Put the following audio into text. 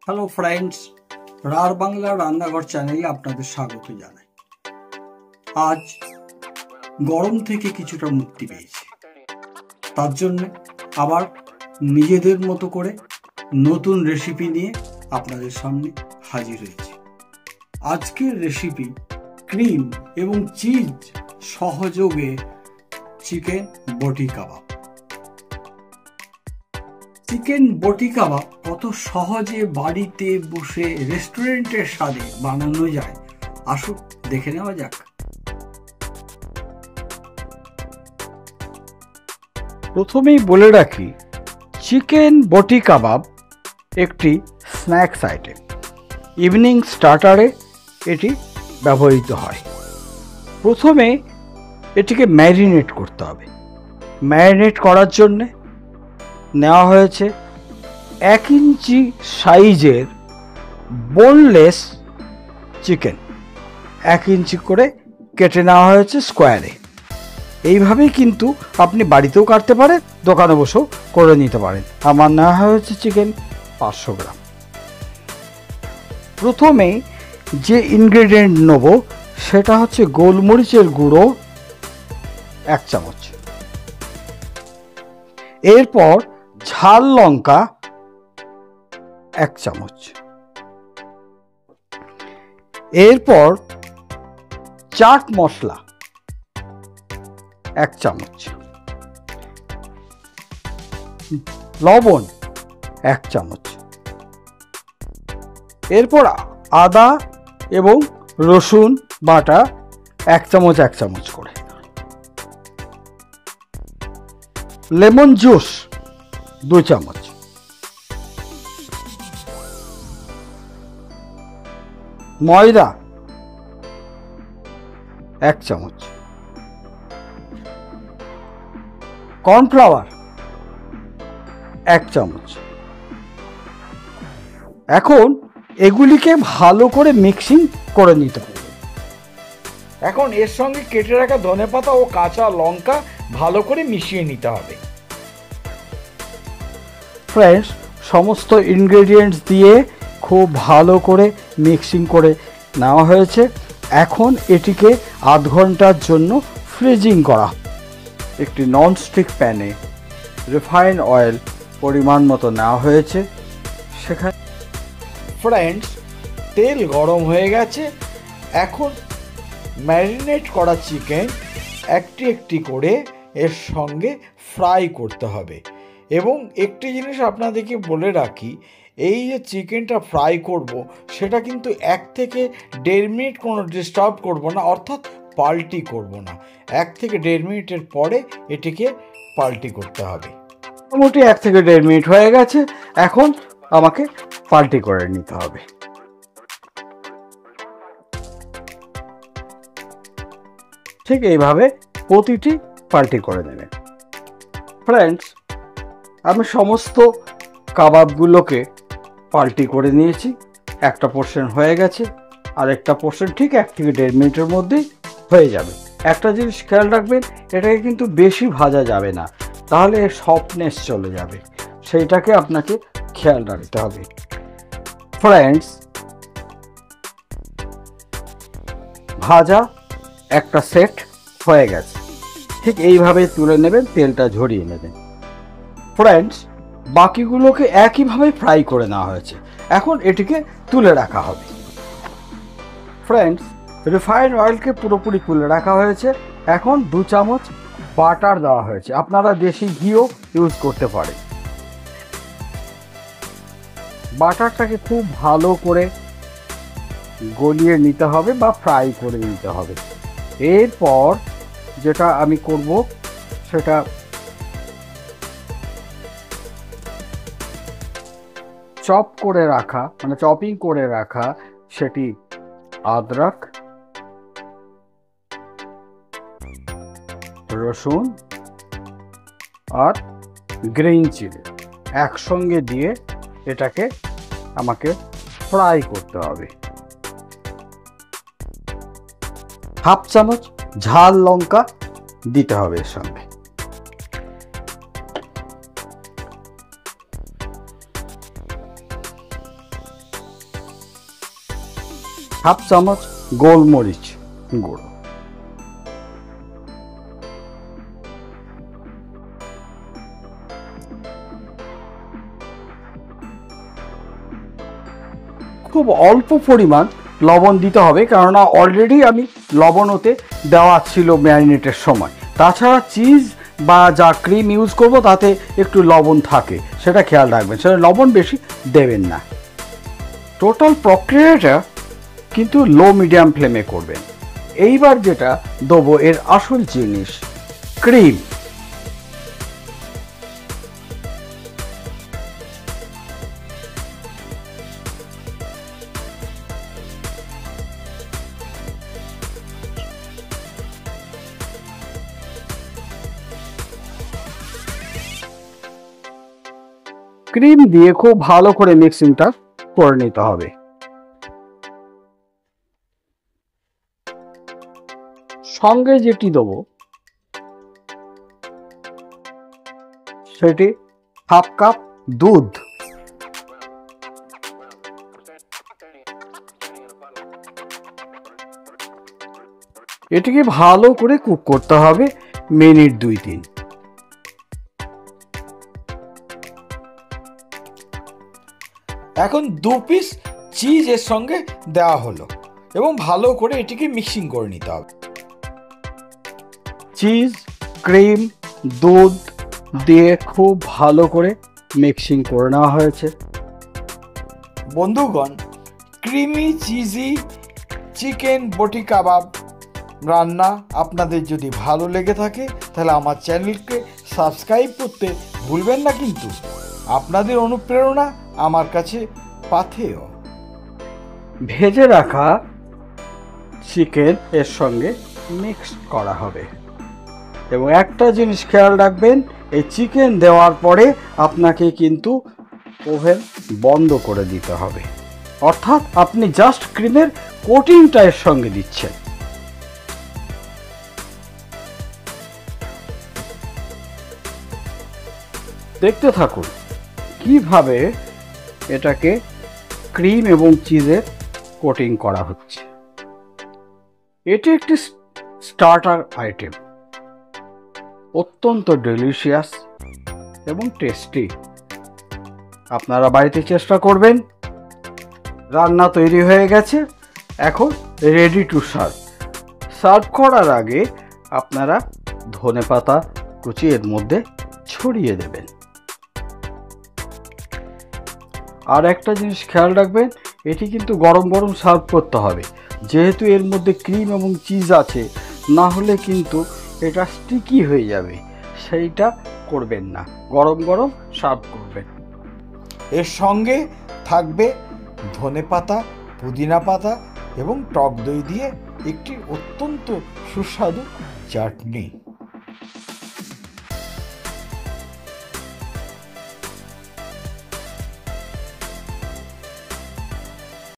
Hello friends, রার বাংলা রান্নাঘর চ্যানেলে আপনাদের স্বাগত জানাই। আজ গরম থেকে কিছুটা মুক্তি পেয়েছি, তার জন্য আবার নিজেদের মতো করে নতুন রেসিপি নিয়ে আপনাদের সামনে হাজির হয়েছি। আজকের রেসিপি ক্রিম এবং চিজ সহযোগে চিকেন বটি কাবাব। চিকেন বটি কাবাব কত সহজে বাড়িতে বসে রেস্টুরেন্টের স্বাদে বানানো যায়, আসুন দেখে নেওয়া যাক। প্রথমেই বলে রাখি, চিকেন বটি কাবাব একটি স্ন্যাক্স আইটেম। ইভিনিং স্টার্টারে এটি ব্যবহৃত হয়। প্রথমে এটিকে ম্যারিনেট করতে হবে। ম্যারিনেট করার জন্যে নেওয়া হয়েছে 1 ইঞ্চি সাইজের বোনলেস চিকেন। 1 ইঞ্চি করে কেটে নেওয়া হয়েছে স্কোয়ারে। এইভাবেই কিন্তু আপনি বাড়িতেও কাটতে পারেন, দোকানে বসেও করে নিতে পারেন। আমার নেওয়া হয়েছে চিকেন 500 গ্রাম। প্রথমে যে ইনগ্রেডিয়েন্ট নেব সেটা হচ্ছে গোলমরিচের গুঁড়ো 1 চামচ, এরপর ঝাল লঙ্কা 1 চামচ, এরপর চাট মশলা 1 চামচ, লবণ 1 চামচ, এরপর আদা এবং রসুন বাটা 1 চামচ 1 চামচ করে, লেমন জুস 2 চামচ, ময়দা 1 চামচ, কর্নফ্লাওয়ার 1 চামচ। এখন এগুলিকে ভালো করে মিক্সিং করে নিতে হবে। এখন এর সঙ্গে কেটে রাখা ধনেপাতা ও কাঁচা লঙ্কা ভালো করে মিশিয়ে নিতে হবে। ফ্রেন্ডস, সমস্ত ইনগ্রেডিয়েন্টস দিয়ে খুব ভালো করে মিক্সিং করে নেওয়া হয়েছে। এখন এটিকে আধ ঘন্টার জন্য ফ্রিজিং করা। একটি ননস্টিক প্যানে রিফাইন্ড অয়েল পরিমাণ মতো নেওয়া হয়েছে। সেখানে ফ্রেন্ডস, তেল গরম হয়ে গেছে। এখন ম্যারিনেট করা চিকেন একটি একটি করে এর সঙ্গে ফ্রাই করতে হবে। এবং একটি জিনিস আপনাদেরকে বলে রাখি, এই যে চিকেনটা ফ্রাই করব সেটা কিন্তু 1 থেকে 1.5 মিনিট কোনো ডিস্টার্ব করব না, অর্থাৎ পাল্টি করব না। 1 থেকে 1.5 মিনিটের পরে এটিকে পাল্টি করতে হবে। মোটামুটি 1 থেকে 1.5 মিনিট হয়ে গেছে। এখন আমাকে পাল্টি করে নিতে হবে। ঠিক এইভাবে প্রতিটি পাল্টি করে নেবেন। ফ্রেন্ডস, আমি সমস্ত কাবাবগুলোকে পাল্টি করে নিয়েছি। একটা পোর্শন হয়ে গেছে, আর একটা পোর্শন ঠিক 1 থেকে 1.5 মিনিটের মধ্যেই হয়ে যাবে। একটা জিনিস খেয়াল রাখবেন, এটাকে কিন্তু বেশি ভাজা যাবে না, তাহলে এর সফটনেস চলে যাবে। সেইটাকে আপনাকে খেয়াল রাখতে হবে। ফ্রেন্ডস, ভাজা একটা সেট হয়ে গেছে। ঠিক এইভাবে তুলে নেবেন, তেলটা ঝরিয়ে নেবেন। ফ্রেন্ডস, বাকিগুলোকে একইভাবে ফ্রাই করে নেওয়া হয়েছে। এখন এটিকে তুলে রাখা হবে। ফ্রেন্ডস, রিফাইন্ড অয়েলকে পুরোপুরি তুলে রাখা হয়েছে। এখন 2 চামচ বাটার দেওয়া হয়েছে। আপনারা দেশি ঘিও ইউজ করতে পারেন। বাটারটাকে খুব ভালো করে গলিয়ে নিতে হবে বা ফ্রাই করে নিতে হবে। এরপর যেটা আমি করব সেটা চপ করে রাখা, মানে চপিং করে রাখা সেটি আদরক, রসুন আর গ্রিন চিলি একসঙ্গে দিয়ে এটাকে আমাকে ফ্রাই করতে হবে। 1/2 চামচ ঝাল লঙ্কা দিতে হবে এর সঙ্গে। হাফ চামচ গোলমরিচ গুঁড়ো, খুব অল্প পরিমাণ লবণ দিতে হবে, কেননা অলরেডি আমি লবণ ওতে দেওয়া ছিল ম্যারিনেটের সময়। তাছাড়া চিজ বা যা ক্রিম ইউজ করব তাতে একটু লবণ থাকে, সেটা খেয়াল রাখবেন, সেটা লবণ বেশি দেবেন না। টোটাল প্রক্রিয়াটা কিন্তু লো মিডিয়াম ফ্লেমে করবেন। এইবার যেটা দেবো এর আসল জিনিস, ক্রিম। ক্রিম দিয়ে খুব ভালো করে মিক্সিংটা করে নিতে হবে। সঙ্গে যেটি দেবো সেটি হাফ কাপ দুধ। এটিকে ভালো করে কুক করতে হবে মিনিট 2-3। এখন 2 পিস চিজ এর সঙ্গে দেওয়া হলো এবং ভালো করে এটিকে মিক্সিং করে নিতে হবে। চিজ, ক্রিম, দুধ দিয়ে খুব ভালো করে মিক্সিং করে নেওয়া হয়েছে। বন্ধুগণ, ক্রিমি চিজি চিকেন বটি কাবাব রান্না আপনাদের যদি ভালো লেগে থাকে তাহলে আমার চ্যানেলকে সাবস্ক্রাইব করতে ভুলবেন না, কিন্তু আপনাদের অনুপ্রেরণা আমার কাছে পাথেয়। ভেজে রাখা চিকেন এর সঙ্গে মিক্স করা হবে এবং একটা জিনিস খেয়াল রাখবেন, এই চিকেন দেওয়ার পরে আপনাকে কিন্তু ওভেন বন্ধ করে দিতে হবে, অর্থাৎ আপনি জাস্ট ক্রিমের কোটিংটা এর সঙ্গে দিচ্ছেন। দেখতে থাকুন কিভাবে এটাকে ক্রিম এবং চিজের কোটিং করা হচ্ছে। এটি একটি স্টার্টার আইটেম, অত্যন্ত ডেলিশিয়াস এবং টেস্টি। আপনারা বাড়িতে চেষ্টা করবেন। রান্না তৈরি হয়ে গেছে, এখন রেডি টু সার্ভ। সার্ভ করার আগে আপনারা ধনেপাতা কুচি এর মধ্যে ছড়িয়ে দেবেন। আর একটা জিনিস খেয়াল রাখবেন, এটি কিন্তু গরম গরম সার্ভ করতে হবে, যেহেতু এর মধ্যে ক্রিম এবং চিজ আছে, না হলে কিন্তু এটা স্টিকি হয়ে যাবে, সেইটা করবেন না, গরম গরম সার্ভ করবেন। এর সঙ্গে থাকবে ধনেপাতা, পুদিনা পাতা এবং টক দই দিয়ে একটি অত্যন্ত সুস্বাদু চাটনি।